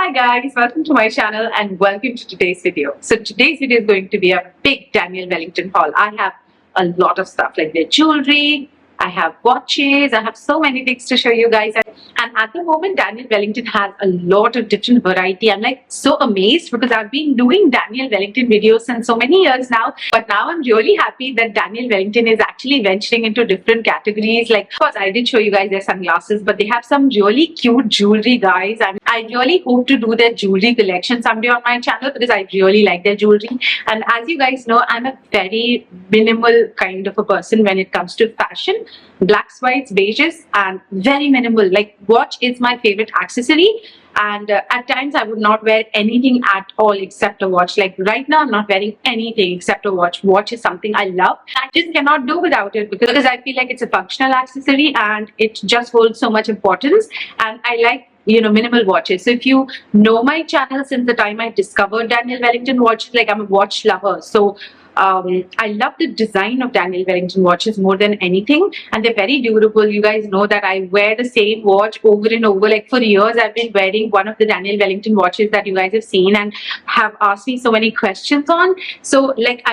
Hi guys, welcome to my channel and welcome to today's video. So today's video is going to be a big Daniel Wellington haul. I have a lot of stuff like their jewelry, I have watches, I have so many things to show you guys. And at the moment, Daniel Wellington has a lot of different variety. I'm like so amazed because I've been doing Daniel Wellington videos since so many years now. But now I'm really happy that Daniel Wellington is actually venturing into different categories. Like, of course, I did show you guys their sunglasses, but they have some really cute jewelry, guys. And I really hope to do their jewelry collection someday on my channel because I really like their jewelry. And as you guys know, I'm a very minimal kind of a person when it comes to fashion. Blacks, whites, beiges, and very minimal. Like, watch is my favorite accessory, and at times I would not wear anything at all except a watch. Like right now I'm not wearing anything except a watch. Watch is something I love. I just cannot do without it because I feel like it's a functional accessory and it just holds so much importance, and I like minimal watches. So if you know my channel since the time I discovered Daniel Wellington watches, like I'm a watch lover, so I love the design of Daniel Wellington watches more than anything, and they're very durable. You guys know that I wear the same watch over and over. Like for years I've been wearing one of the Daniel Wellington watches that you guys have seen and have asked me so many questions on. So like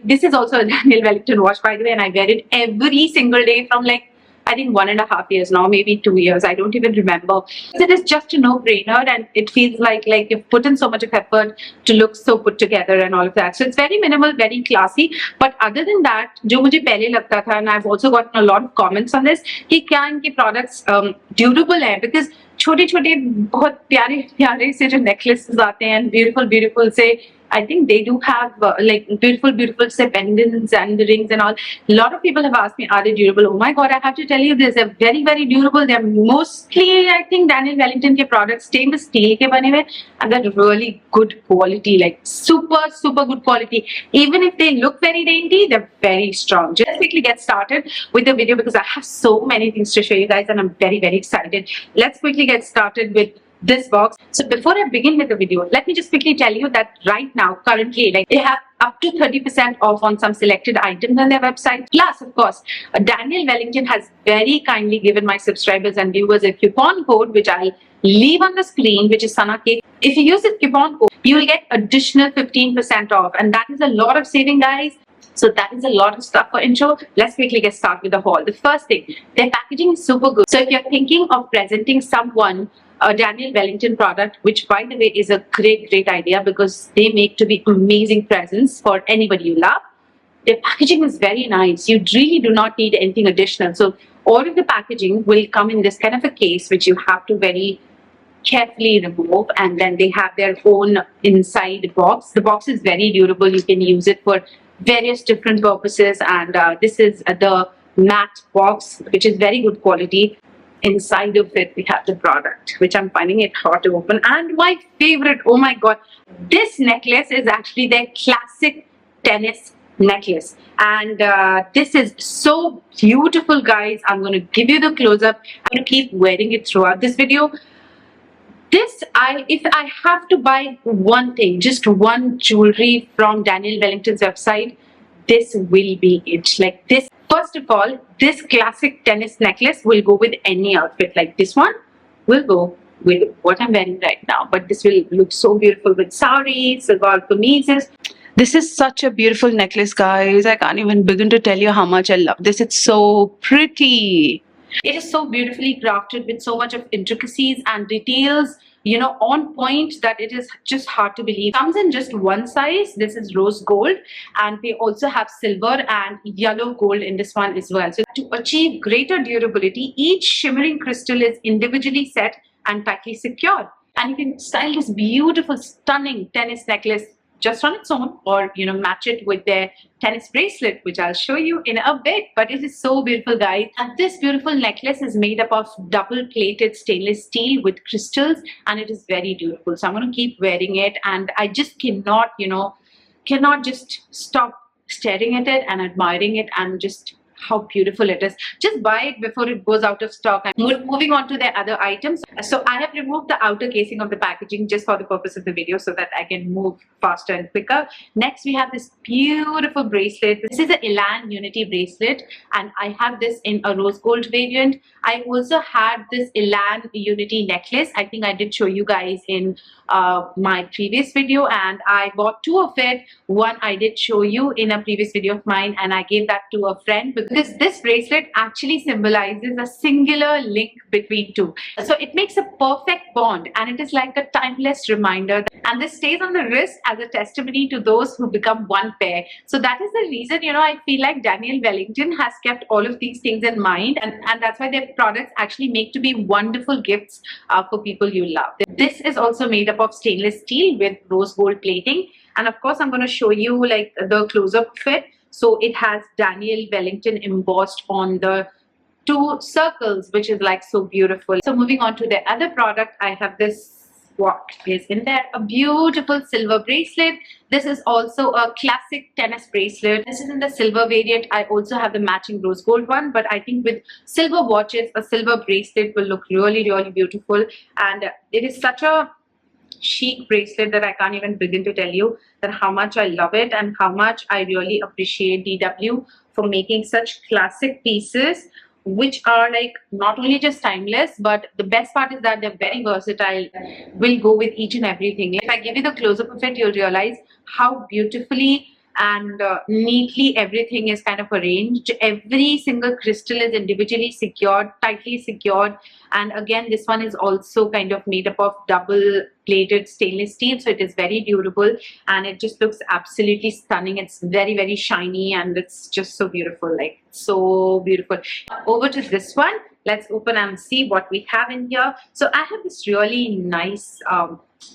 this is also a Daniel Wellington watch, by the way, and I wear it every single day from like I think 1.5 years now, maybe 2 years. I don't even remember. It is just a no-brainer, and it feels like you've put in so much of effort to look so put together and all of that. So it's very minimal, very classy. But other than that, जो मुझे पहले लगता था, and I've also gotten a lot of comments on this, कि क्या इनके products durable हैं, because छोटे-छोटे बहुत प्यारे से जो necklaces आते हैं, beautiful से I think they do have like beautiful say pendants and the rings and all. A lot of people have asked me, are they durable? Oh my god, I have to tell you this, they're very durable. They're mostly, I think, Daniel Wellington ke products stainless steel ke bane hue, and they're really good quality, like super good quality. Even if they look very dainty, they're very strong. Just quickly get started with the video because I have so many things to show you guys and I'm very excited. Let's quickly get started with this box. So before I begin with the video, let me just quickly tell you that right now, currently, like they have up to 30% off on some selected items on their website. Plus, of course, Daniel Wellington has very kindly given my subscribers and viewers a coupon code, which I'll leave on the screen, which is SanaK. If you use this coupon code, you will get additional 15% off, and that is a lot of saving, guys. So that is a lot of stuff for intro. Let's quickly get started with the haul. The first thing, their packaging is super good. So if you're thinking of presenting someone a Daniel Wellington product, which by the way is a great idea because they make to be amazing presents for anybody you love. Their packaging is very nice. You really do not need anything additional. So all of the packaging will come in this kind of a case, which you have to very carefully remove, and then they have their own inside box. The box is very durable. You can use it for various different purposes, and this is the matte box, which is very good quality. Inside of it we have the product, which I'm finding it hard to open. And my favorite, oh my god, this necklace is actually their classic tennis necklace, and this is so beautiful, guys. I'm going to give you the close-up. I'm going to keep wearing it throughout this video. This, if I have to buy one thing, just one jewelry from Daniel Wellington's website, this will be it. Like this, first of all, this classic tennis necklace will go with any outfit. Like this one will go with what I'm wearing right now, but this will look so beautiful with saris, salwar kameezes. This is such a beautiful necklace, guys. I can't even begin to tell you how much I love this. It's so pretty. It is so beautifully crafted with so much of intricacies and details, on point, that it is just hard to believe. Comes in just one size. This is rose gold, and we also have silver and yellow gold in this one as well. So to achieve greater durability, each shimmering crystal is individually set and tightly secured, and you can style this beautiful, stunning tennis necklace just on its own, or match it with their tennis bracelet, which I'll show you in a bit. But it is so beautiful, guys. And this beautiful necklace is made up of double plated stainless steel with crystals, and it is very durable. So I'm going to keep wearing it, and I just cannot just stop staring at it and admiring it and just how beautiful it is. Just buy it before it goes out of stock. And moving on to the other items. So I have removed the outer casing of the packaging just for the purpose of the video so that I can move faster and quicker. Next, we have this beautiful bracelet. This is an Elan Unity bracelet, and I have this in a rose gold variant. I also had this Elan Unity necklace. I think I did show you guys in my previous video, and I bought two of it. One I did show you in a previous video of mine, and I gave that to a friend because this bracelet actually symbolizes a singular link between two. So it makes a perfect bond, and it is like a timeless reminder, and this stays on the wrist as a testimony to those who become one pair. So that is the reason, you know, I feel like Daniel Wellington has kept all of these things in mind, and that's why their products actually make to be wonderful gifts for people you love. This is also made up of stainless steel with rose gold plating, and of course I'm going to show you like the close-up of it. So it has Daniel Wellington embossed on the two circles, which is like so beautiful. So moving on to the other product, I have this, what is in there, a beautiful silver bracelet. This is also a classic tennis bracelet. This is in the silver variant. I also have the matching rose gold one, but I think with silver watches, a silver bracelet will look really, really beautiful. And it is such a chic bracelet that I can't even begin to tell you that how much I love it and how much I really appreciate DW for making such classic pieces, which are like not only just timeless, but the best part is that they're very versatile, will go with each and everything. If I give you the close-up of it, you'll realize how beautifully and neatly everything is kind of arranged. Every single crystal is individually secured, tightly secured, and again this one is also kind of made up of double plated stainless steel, so it is very durable and it just looks absolutely stunning. It's very, very shiny and it's just so beautiful, like so beautiful. Over to this one. Let's open and see what we have in here. So I have this really nice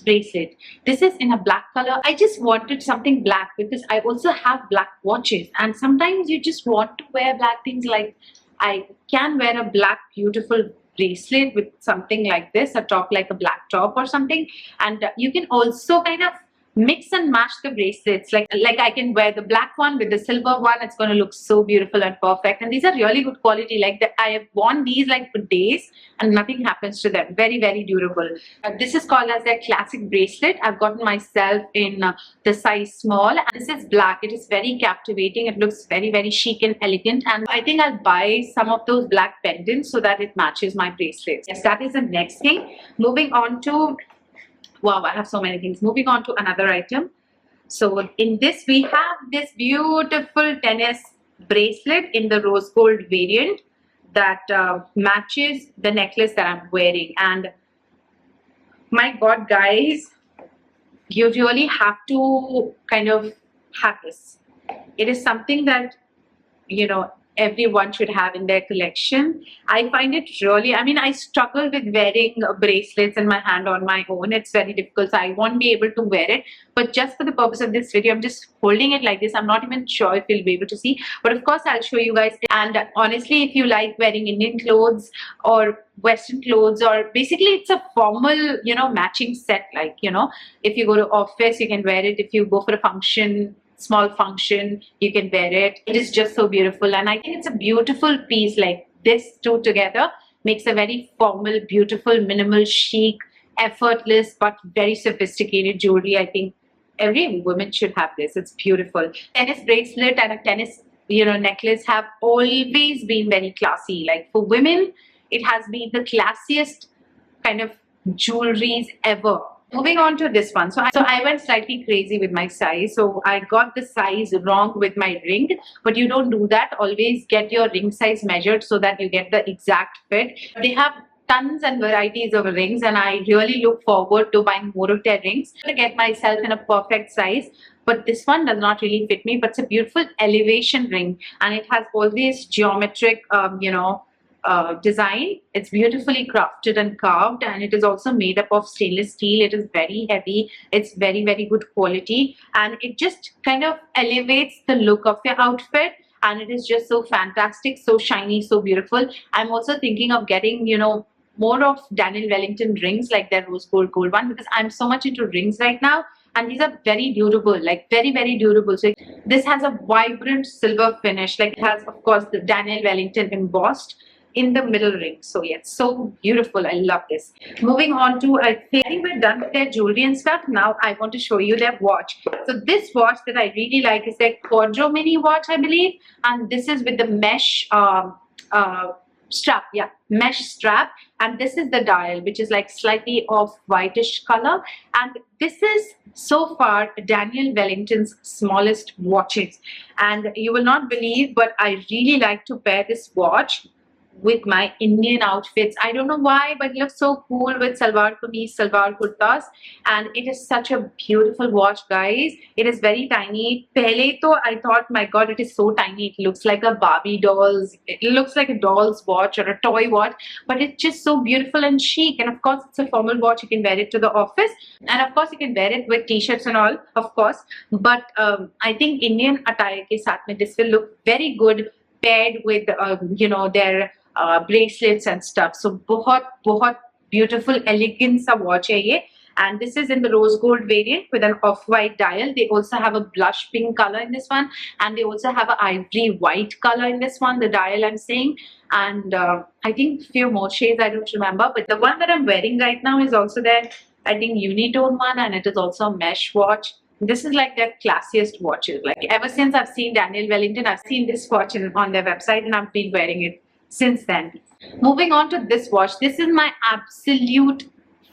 bracelet. This is in a black color. I just wanted something black because I also have black watches, and sometimes you just want to wear black things. Like I can wear a black beautiful bracelet with something like this, a top like a black top or something, and you can also kind of mix and match the bracelets. Like I can wear the black one with the silver one. It's going to look so beautiful and perfect, and these are really good quality. Like I have worn these like for days and nothing happens to them. Very, very durable. This is called as their classic bracelet. I've gotten myself in the size small, and this is black. It is very captivating. It looks very, very chic and elegant, and I think I'll buy some of those black pendants so that it matches my bracelets. Yes, that is the next thing. Moving on to, wow, I have so many things. Moving on to another item. So in this, we have this beautiful tennis bracelet in the rose gold variant that matches the necklace that I'm wearing. And my God, guys, you really have to kind of have this. It is something that, you know, everyone should have in their collection. I find it really, I mean, I struggle with wearing bracelets in my hand on my own. It's very difficult, so I won't be able to wear it. But just for the purpose of this video, I'm just holding it like this. I'm not even sure if you'll be able to see, but of course I'll show you guys. And honestly, if you like wearing Indian clothes or Western clothes, or basically it's a formal, you know, matching set. Like, you know, if you go to office, you can wear it. If you go for a function, small function, you can wear it. It is just so beautiful, and I think it's a beautiful piece. Like this two together makes a very formal, beautiful, minimal, chic, effortless, but very sophisticated jewelry. I think every woman should have this. It's beautiful. Tennis bracelet and a tennis, you know, necklace have always been very classy. Like for women, it has been the classiest kind of jewelries ever. Moving on to this one. So I went slightly crazy with my size. So I got the size wrong with my ring, but you don't do that. Always get your ring size measured so that you get the exact fit. They have tons and varieties of rings, and I really look forward to buying more of their rings to get myself in a perfect size. But this one does not really fit me, but it's a beautiful elevation ring, and it has all these geometric, you know, design. It's beautifully crafted and carved, and it is also made up of stainless steel. It is very heavy. It's very, very good quality, and it just kind of elevates the look of your outfit, and it is just so fantastic, so shiny, so beautiful. I'm also thinking of getting, you know, more of Daniel Wellington rings, like their rose gold one, because I'm so much into rings right now, and these are very durable, like very, very durable. So This has a vibrant silver finish, like it has, of course, the Daniel Wellington embossed in the middle ring. So yeah, so beautiful. I love this. Moving on to, I think we're done with their jewelry and stuff. Now I want to show you their watch. So this watch that I really like is their Quadro Mini watch, I believe, and this is with the mesh strap. Yeah, mesh strap, and this is the dial, which is like slightly off whitish color, and this is so far Daniel Wellington's smallest watches. And you will not believe, but I really like to pair this watch with my Indian outfits. I don't know why, but it looks so cool with salwar kameez, salwar kurtas, and it is such a beautiful watch, guys. It is very tiny. Pehle to I thought, my god, it is so tiny. It looks like a Barbie doll's. It looks like a doll's watch or a toy watch, but it's just so beautiful and chic. And of course, it's a formal watch. You can wear it to the office, and of course, you can wear it with t-shirts and all, of course. But I think Indian attire ke saath mein this will look very good paired with their bracelets and stuff. So बहुत beautiful elegant सा watch है ये. And this is in the rose gold variant with an off-white dial. They also have a blush pink color in this one, and they also have an ivory white color in this one, the dial I'm saying. And I think few more shades, I don't remember, but the one that I'm wearing right now is also their, I think, unitone one, and it is also a mesh watch. This is like their classiest watches. Like ever since I've seen Daniel Wellington, I've seen this watch on their website, and I've been wearing it since then. Moving on to this watch. This is my absolute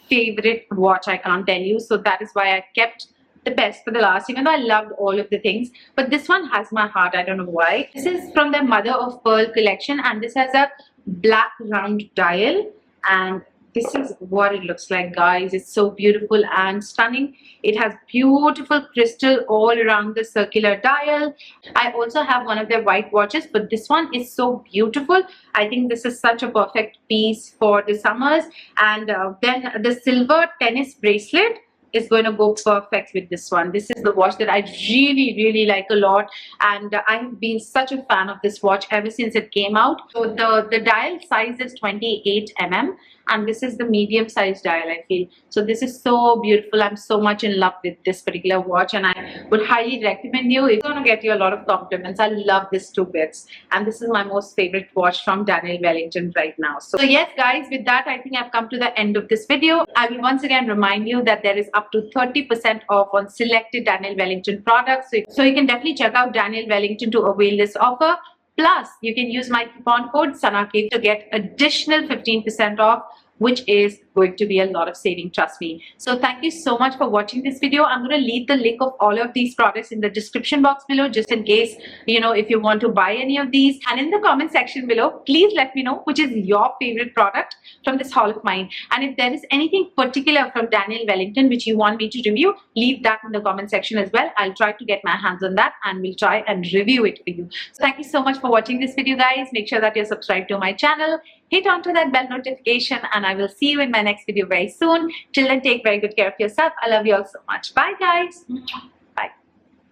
favorite watch, I can't tell you. So that is why I kept the best for the last, even though I loved all of the things. But this one has my heart. I don't know why. This is from their Mother of Pearl collection, and this has a black round dial, and this is what it looks like, guys. It's so beautiful and stunning. It has beautiful crystal all around the circular dial. I also have one of their white watches, but this one is so beautiful. I think this is such a perfect piece for the summers. And then the silver tennis bracelet is going to go perfect with this one. This is the watch that I really like a lot, and I've been such a fan of this watch ever since it came out. So the dial size is 28 mm, and this is the medium size dial, I feel. So this is so beautiful. I'm so much in love with this particular watch, and I would highly recommend you. It's going to get you a lot of compliments. I love this two bits, and this is my most favorite watch from Daniel Wellington right now. So yes, guys, with that, I think I've come to the end of this video. I will once again remind you that there is up to 30% off on selected Daniel Wellington products. So you can definitely check out Daniel Wellington to avail this offer. Plus, you can use my coupon code SANAKID to get additional 15% off, which is going to be a lot of saving, trust me. So thank you so much for watching this video. I'm going to leave the link of all of these products in the description box below, just in case, if you want to buy any of these. And in the comment section below, please let me know which is your favorite product from this haul of mine. And if there is anything particular from Daniel Wellington which you want me to review, leave that in the comment section as well. I'll try to get my hands on that, and we'll try and review it for you. So thank you so much for watching this video, guys. Make sure that you're subscribed to my channel. Hit onto that bell notification, and I will see you in my next video very soon. Till then, take very good care of yourself. I love you all so much. Bye, guys.